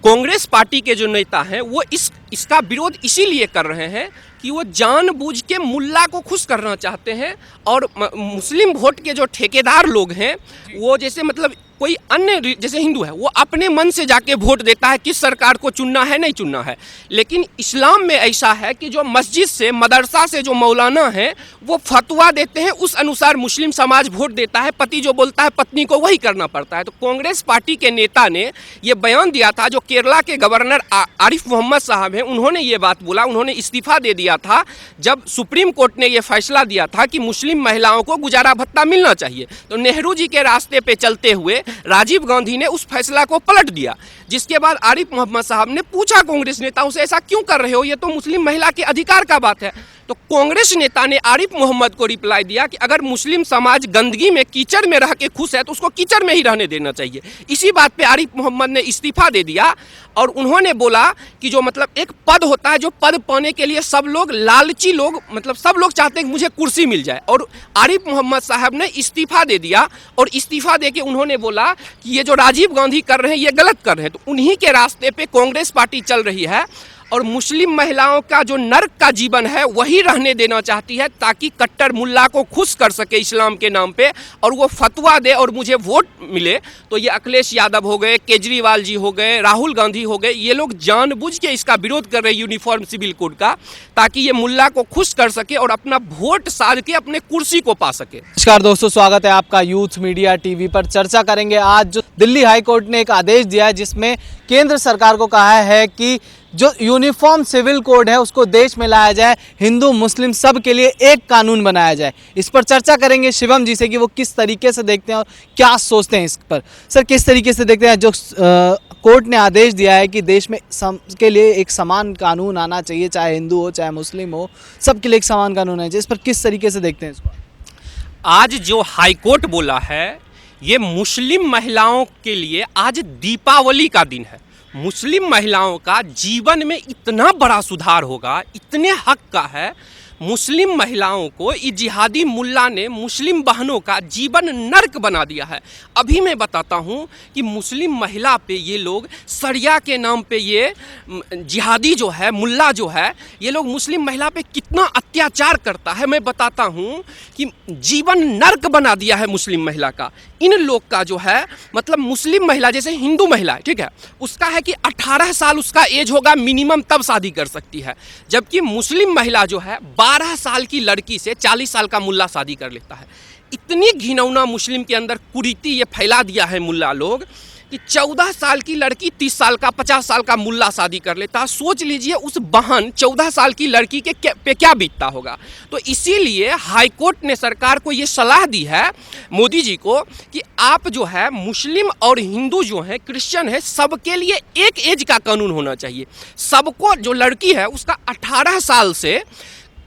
Congress party के जो नेता हैं वो इसका विरोध इसीलिए कर रहे हैं कि वो जानबूझ के मुल्ला को खुश करना चाहते हैं। और मुस्लिम वोट के जो ठेकेदार लोग हैं वो जैसे मतलब कोई अन्य जैसे हिंदू है वो अपने मन से जाके वोट देता है किस सरकार को चुनना है नहीं चुनना है, लेकिन इस्लाम में ऐसा है कि जो मस्जिद से मदरसा से जो मौलाना है वो फतवा देते हैं, उस अनुसार मुस्लिम समाज वोट देता है। पति जो बोलता है पत्नी को वही करना पड़ता है। तो कांग्रेस पार्टी के नेता ने ये बयान दिया था, जो केरला के गवर्नर आरिफ मोहम्मद साहब हैं उन्होंने ये बात बोला, उन्होंने इस्तीफा दे दिया था जब सुप्रीम कोर्ट ने ये फैसला दिया था कि मुस्लिम महिलाओं को गुजारा भत्ता मिलना चाहिए। तो नेहरू जी के रास्ते पे चलते हुए राजीव गांधी ने उस फैसला को पलट दिया, जिसके बाद आरिफ मोहम्मद साहब ने पूछा कांग्रेस नेताओं से ऐसा क्यों कर रहे हो, ये तो मुस्लिम महिला के अधिकार का बात है। तो कांग्रेस नेता ने आरिफ मोहम्मद को रिप्लाई दिया कि अगर मुस्लिम समाज गंदगी में कीचड़ में रह के खुश है तो उसको कीचड़ में ही रहने देना चाहिए। इसी बात पे आरिफ मोहम्मद ने इस्तीफा दे दिया और उन्होंने बोला कि जो मतलब एक पद होता है, जो पद पाने के लिए सब लोग लालची लोग मतलब सब लोग चाहते हैं कि मुझे कुर्सी मिल जाए, और आरिफ मोहम्मद साहब ने इस्तीफा दे दिया। और इस्तीफा दे के उन्होंने बोला कि ये जो राजीव गांधी कर रहे हैं ये गलत कर रहे हैं। तो उन्हीं के रास्ते पे कांग्रेस पार्टी चल रही है और मुस्लिम महिलाओं का जो नर्क का जीवन है वही रहने देना चाहती है, ताकि कट्टर मुल्ला को खुश कर सके इस्लाम के नाम पे और वो फतवा दे और मुझे वोट मिले। तो ये अखिलेश यादव हो गए, केजरीवाल जी हो गए, राहुल गांधी हो गए, ये लोग जानबूझ के इसका विरोध कर रहे हैं यूनिफॉर्म सिविल कोड का, ताकि ये मुल्ला को खुश कर सके और अपना वोट साध के अपने कुर्सी को पा सके। नमस्कार दोस्तों, स्वागत है आपका यूथ मीडिया टीवी पर। चर्चा करेंगे आज जो दिल्ली हाई कोर्ट ने एक आदेश दिया है जिसमें केंद्र सरकार को कहा है कि जो यूनिफॉर्म सिविल कोड है उसको देश में लाया जाए, हिंदू मुस्लिम सब के लिए एक कानून बनाया जाए। इस पर चर्चा करेंगे शिवम जी से कि वो किस तरीके से देखते हैं और क्या सोचते हैं इस पर। सर, किस तरीके से देखते हैं जो कोर्ट ने आदेश दिया है कि देश में सबके लिए एक समान कानून आना चाहिए, चाहे हिंदू हो चाहे मुस्लिम हो, सबके लिए एक समान कानून आना चाहिए, इस पर किस तरीके से देखते हैं इसको? आज जो हाई कोर्ट बोला है ये मुस्लिम महिलाओं के लिए आज दीपावली का दिन है। मुस्लिम महिलाओं का जीवन में इतना बड़ा सुधार होगा, इतने हक का है। मुस्लिम महिलाओं को इस जिहादी मुल्ला ने मुस्लिम बहनों का जीवन नर्क बना दिया है। अभी मैं बताता हूँ कि मुस्लिम महिला पे ये लोग शरिया के नाम पे ये जिहादी जो है मुल्ला जो है ये लोग मुस्लिम महिला पे कितना अत्याचार करता है। मैं बताता हूँ कि जीवन नर्क बना दिया है मुस्लिम महिला का। इन लोग का जो है मतलब मुस्लिम महिला जैसे हिंदू महिला है, ठीक है, उसका है कि 18 साल उसका एज होगा मिनिमम तब शादी कर सकती है, जबकि मुस्लिम महिला जो है 12 साल की लड़की से 40 साल का मुल्ला शादी कर लेता है। इतनी घिनौना मुस्लिम के अंदर कुरीति ये फैला दिया है मुल्ला लोग कि 14 साल की लड़की 30 साल का 50 साल का मुल्ला शादी कर लेता है। सोच लीजिए उस बहन 14 साल की लड़की के पे क्या बीतता होगा। तो इसीलिए हाई कोर्ट ने सरकार को ये सलाह दी है, मोदी जी को, कि आप जो है मुस्लिम और हिंदू जो है क्रिश्चियन है सबके लिए एक एज का कानून होना चाहिए। सबको जो लड़की है उसका 18 साल से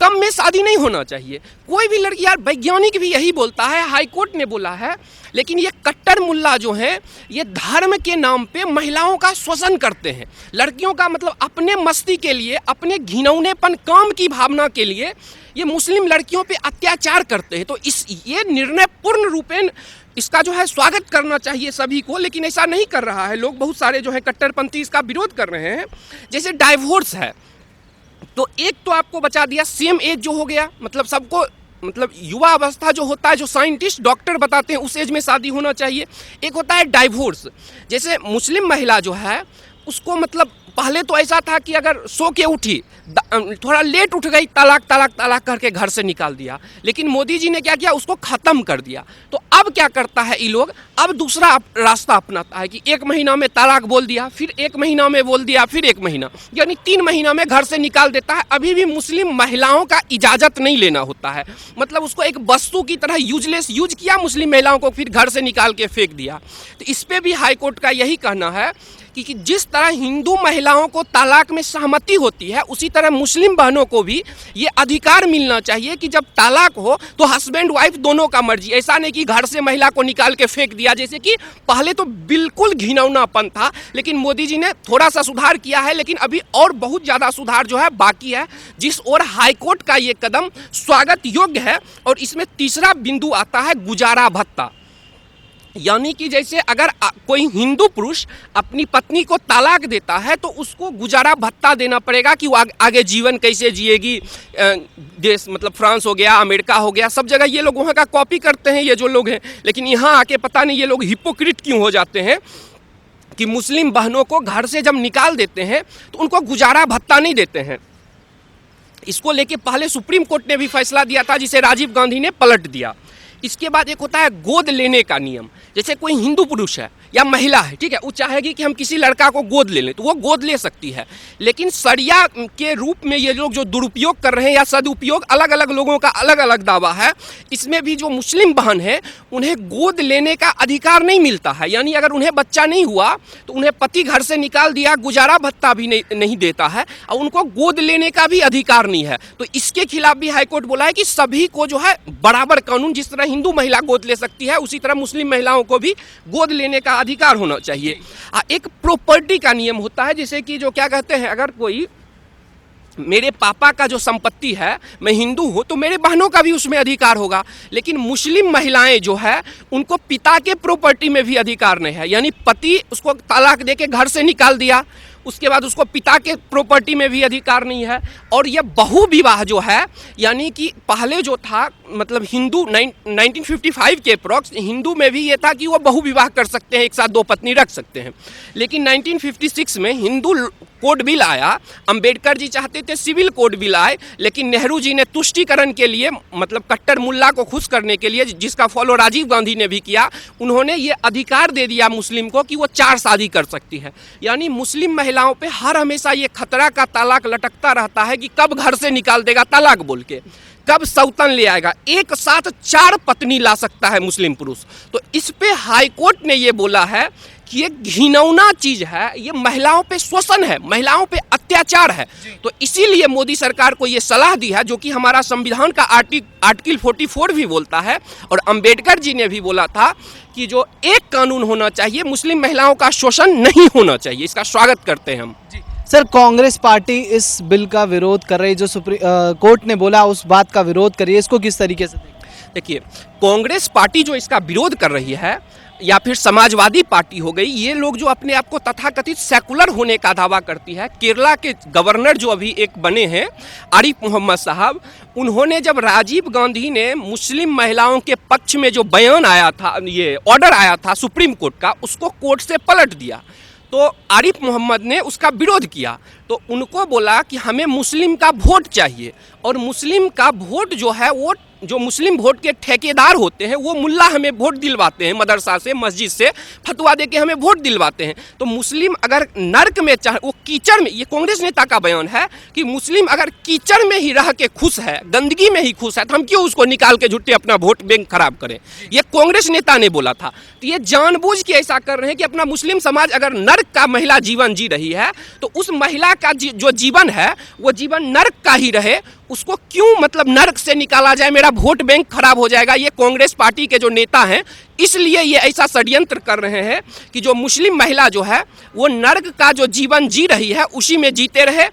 कम में शादी नहीं होना चाहिए। कोई भी लड़की, यार वैज्ञानिक भी यही बोलता है, हाई कोर्ट ने बोला है, लेकिन ये कट्टर मुल्ला जो हैं ये धर्म के नाम पे महिलाओं का शोषण करते हैं। लड़कियों का मतलब अपने मस्ती के लिए, अपने घिनौनेपन काम की भावना के लिए ये मुस्लिम लड़कियों पे अत्याचार करते हैं। तो ये निर्णय पूर्ण रूपेण इसका जो है स्वागत करना चाहिए सभी को, लेकिन ऐसा नहीं कर रहा है लोग। बहुत सारे जो है कट्टरपंथी इसका विरोध कर रहे हैं। जैसे डाइवोर्स है तो एक तो आपको बचा दिया, सेम एज जो हो गया, मतलब सबको मतलब युवा अवस्था जो होता है, जो साइंटिस्ट डॉक्टर बताते हैं उस एज में शादी होना चाहिए। एक होता है डाइवोर्स, जैसे मुस्लिम महिला जो है उसको मतलब पहले तो ऐसा था कि अगर सो के उठी, थोड़ा लेट उठ गई, तलाक तलाक तलाक करके घर से निकाल दिया। लेकिन मोदी जी ने क्या किया, उसको ख़त्म कर दिया। तो अब क्या करता है ये लोग, अब दूसरा रास्ता अपनाता है कि 1 महीना में तलाक बोल दिया, फिर 1 महीना में बोल दिया, फिर 1 महीना, यानी 3 महीना में घर से निकाल देता है। अभी भी मुस्लिम महिलाओं का इजाज़त नहीं लेना होता है, मतलब उसको एक वस्तु की तरह यूजलेस यूज किया मुस्लिम महिलाओं को, फिर घर से निकाल के फेंक दिया। तो इस पर भी हाई कोर्ट का यही कहना है कि जिस तरह हिंदू महिलाओं को तलाक में सहमति होती है उसी तरह मुस्लिम बहनों को भी ये अधिकार मिलना चाहिए कि जब तलाक हो तो हस्बैंड वाइफ दोनों का मर्जी। ऐसा नहीं कि घर से महिला को निकाल के फेंक दिया, जैसे कि पहले तो बिल्कुल घिनौनापन था। लेकिन मोदी जी ने थोड़ा सा सुधार किया है, लेकिन अभी और बहुत ज़्यादा सुधार जो है बाकी है, जिस ओर हाईकोर्ट का ये कदम स्वागत योग्य है। और इसमें तीसरा बिंदु आता है गुजारा भत्ता। यानी कि जैसे अगर कोई हिंदू पुरुष अपनी पत्नी को तलाक देता है तो उसको गुजारा भत्ता देना पड़ेगा कि वो आगे जीवन कैसे जिएगी। देश मतलब फ्रांस हो गया, अमेरिका हो गया, सब जगह ये लोग वहाँ का कॉपी करते हैं ये जो लोग हैं। लेकिन यहाँ आके पता नहीं ये लोग हिपोक्रिट क्यों हो जाते हैं कि मुस्लिम बहनों को घर से जब निकाल देते हैं तो उनको गुजारा भत्ता नहीं देते हैं। इसको लेके पहले सुप्रीम कोर्ट ने भी फैसला दिया था जिसे राजीव गांधी ने पलट दिया। इसके बाद एक होता है गोद लेने का नियम। जैसे कोई हिंदू पुरुष है या महिला है, ठीक है, वो चाहेगी कि हम किसी लड़का को गोद ले लें तो वो गोद ले सकती है। लेकिन शरिया के रूप में ये लोग जो दुरुपयोग कर रहे हैं या सदुपयोग, अलग अलग लोगों का अलग अलग दावा है। इसमें भी जो मुस्लिम बहन है उन्हें गोद लेने का अधिकार नहीं मिलता है। यानी अगर उन्हें बच्चा नहीं हुआ तो उन्हें पति घर से निकाल दिया, गुजारा भत्ता भी नहीं देता है और उनको गोद लेने का भी अधिकार नहीं है। तो इसके खिलाफ भी हाईकोर्ट बोला है कि सभी को जो है बराबर कानून, जिस तरह हिंदू महिला गोद ले सकती है उसी तरह मुस्लिम महिलाओं को भी गोद लेने का अधिकार होना चाहिए। एक प्रॉपर्टी का नियम होता है, जैसे कि जो क्या कहते हैं, अगर कोई मेरे पापा का जो संपत्ति है, मैं हिंदू हूँ तो मेरे बहनों का भी उसमें अधिकार होगा। लेकिन मुस्लिम महिलाएं जो है उनको पिता के प्रॉपर्टी में भी अधिकार नहीं है। यानी पति उसको तलाक दे के घर से निकाल दिया, उसके बाद उसको पिता के प्रॉपर्टी में भी अधिकार नहीं है। और ये बहु विवाह जो है, यानी कि पहले जो था मतलब हिंदू 1955 के अप्रॉक्स हिंदू में भी ये था कि वो बहु विवाह कर सकते हैं, एक साथ दो पत्नी रख सकते हैं। लेकिन 1956 में हिंदू कोड बिल आया, अंबेडकर जी चाहते थे सिविल कोड बिल आए, लेकिन नेहरू जी ने तुष्टीकरण के लिए मतलब कट्टर मुल्ला को खुश करने के लिए, जिसका फॉलो राजीव गांधी ने भी किया, उन्होंने ये अधिकार दे दिया मुस्लिम को कि वो 4 शादी कर सकती है। यानी मुस्लिम महिलाओं पे हर हमेशा ये खतरा का तालाक लटकता रहता है कि कब घर से निकाल देगा तालाक बोल के, कब सौतन ले आएगा। एक साथ 4 पत्नी ला सकता है मुस्लिम पुरुष। तो इस पे हाईकोर्ट ने ये बोला है कि ये घिनौना चीज है, ये महिलाओं पे शोषण है, महिलाओं पे अत्याचार है। तो इसीलिए मोदी सरकार को ये सलाह दी है, जो कि हमारा संविधान का आर्टिकल 44 भी बोलता है और अंबेडकर जी ने भी बोला था कि जो एक कानून होना चाहिए, मुस्लिम महिलाओं का शोषण नहीं होना चाहिए। इसका स्वागत करते हैं हम। सर, कांग्रेस पार्टी इस बिल का विरोध कर रही, जो कोर्ट ने बोला उस बात का विरोध कर रही है, इसको किस तरीके से देखिए, कांग्रेस पार्टी जो इसका विरोध कर रही है या फिर समाजवादी पार्टी हो गई, ये लोग जो अपने आप को तथाकथित सेकुलर होने का दावा करती है। केरला के गवर्नर जो अभी एक बने हैं आरिफ मोहम्मद साहब, उन्होंने जब राजीव गांधी ने मुस्लिम महिलाओं के पक्ष में जो बयान आया था, ये ऑर्डर आया था सुप्रीम कोर्ट का, उसको कोर्ट से पलट दिया। तो आरिफ मोहम्मद ने उसका विरोध किया। तो उनको बोला कि हमें मुस्लिम का वोट चाहिए, और मुस्लिम का वोट जो है वो जो मुस्लिम वोट के ठेकेदार होते हैं वो मुल्ला हमें वोट दिलवाते हैं, मदरसा से मस्जिद से फतवा दे के हमें वोट दिलवाते हैं। तो मुस्लिम अगर नर्क में चाहे वो कीचड़ में, ये कांग्रेस नेता का बयान है कि मुस्लिम अगर कीचड़ में ही रह के खुश है, गंदगी में ही खुश है, तो हम क्यों उसको निकाल के झुट्टे अपना वोट बैंक खराब करें। ये कांग्रेस नेता ने बोला था। तो ये जानबूझ के ऐसा कर रहे हैं कि अपना मुस्लिम समाज अगर नर्क का महिला जीवन जी रही है तो उस महिला का जो जीवन है वो जीवन नर्क का ही रहे, उसको क्यों मतलब नर्क से निकाला जाए, मेरा वोट बैंक खराब हो जाएगा। ये कांग्रेस पार्टी के जो नेता हैं इसलिए ये ऐसा षड्यंत्र कर रहे हैं कि जो मुस्लिम महिला जो है वो नर्क का जो जीवन जी रही है उसी में जीते रहे।